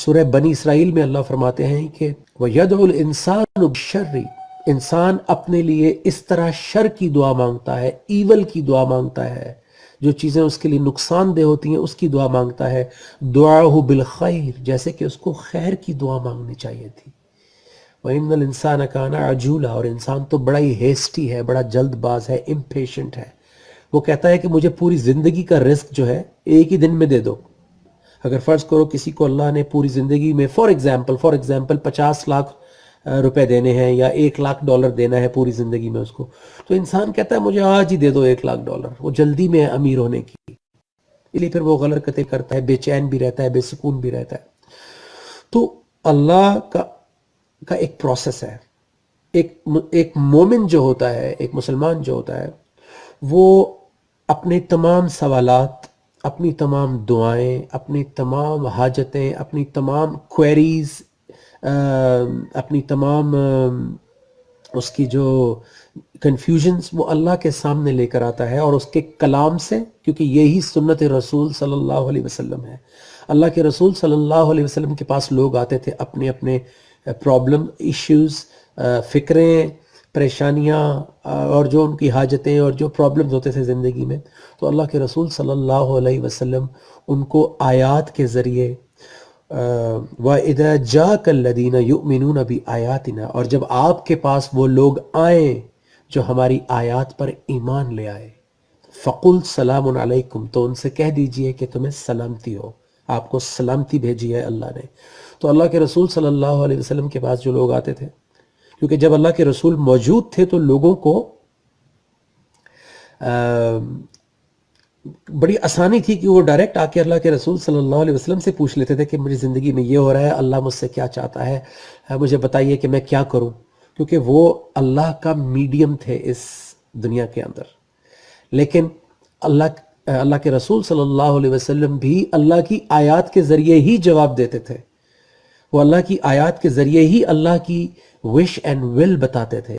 سورہ بنی اسرائیل میں اللہ فرماتے ہیں کہ وَيَدْعُ الْإِنسَانُ بِالشَّرِّ، انسان اپنے لیے اس طرح شر کی دعا مانگتا ہے، ایول کی دعا مانگتا ہے، جو چیزیں اس کے لیے نقصان دہ ہوتی ہیں اس کی دعا مانگتا ہے، دعاہ بالخیر، جیسے کہ اس کو خیر کی دعا مانگنی چاہیے تھی۔ وَإِنَّ الْإِنسَانَ كَانَ عَجُولًا، اور انسان تو بڑا ہی ہیسٹی ہے، بڑا جلد باز ہے، امپیشنٹ ہے۔ وہ کہتا ہے کہ مجھے پوری زندگی کا رزق جو ہے ایک ہی دن میں دے دو۔ اگر فرض کرو کسی کو اللہ نے پوری زندگی میں فار ایگزامپل 50 لاکھ روپے دینے ہیں یا $1,00,000 دینا ہے پوری زندگی میں اس کو، تو انسان کہتا ہے مجھے آج ہی دے دو $1,00,000۔ وہ جلدی میں امیر ہونے کی، اس لیے پھر وہ غلط حرکتیں کرتا ہے، بے چین بھی رہتا ہے، بے سکون بھی رہتا ہے۔ تو اللہ کا ایک پروسیس ہے۔ ایک مومن جو ہوتا ہے، ایک مسلمان جو ہوتا ہے، وہ اپنے تمام سوالات، اپنی تمام دعائیں، اپنی تمام حاجتیں، اپنی تمام کوئریز، اپنی تمام اس کی جو کنفیوژنز، وہ اللہ کے سامنے لے کر آتا ہے، اور اس کے کلام سے، کیونکہ یہی سنت رسول صلی اللہ علیہ وسلم ہے۔ اللہ کے رسول صلی اللہ علیہ وسلم کے پاس لوگ آتے تھے اپنے اپنے پرابلم، ایشوز، فکریں، پریشانیاں، اور جو ان کی حاجتیں اور جو پرابلمز ہوتے تھے زندگی میں، تو اللہ کے رسول صلی اللہ علیہ وسلم ان کو آیات کے ذریعے وَإِذَا جَاءَكَ الَّذِينَ يُؤْمِنُونَ بِآيَاتِنَا، اور جب آپ کے پاس وہ لوگ آئیں جو ہماری آیات پر ایمان لے آئے، فَقُلْ سَلَامٌ عَلَيْكُمْ، تو ان سے کہہ دیجئے کہ تمہیں سلامتی ہو، آپ کو سلامتی بھیجی ہے اللہ نے۔ تو اللہ کے رسول صلی اللہ علیہ وسلم کے پاس جو لوگ آتے تھے، کیونکہ جب اللہ کے رسول موجود تھے تو لوگوں کو بڑی آسانی تھی کہ وہ ڈائریکٹ آ کے اللہ کے رسول صلی اللہ علیہ وسلم سے پوچھ لیتے تھے کہ میری زندگی میں یہ ہو رہا ہے، اللہ مجھ سے کیا چاہتا ہے، مجھے بتائیے کہ میں کیا کروں، کیونکہ وہ اللہ کا میڈیم تھے اس دنیا کے اندر۔ لیکن اللہ کے رسول صلی اللہ علیہ وسلم بھی اللہ کی آیات کے ذریعے ہی جواب دیتے تھے، وہ اللہ کی آیات کے ذریعے ہی اللہ کی وش اینڈ ول بتاتے تھے۔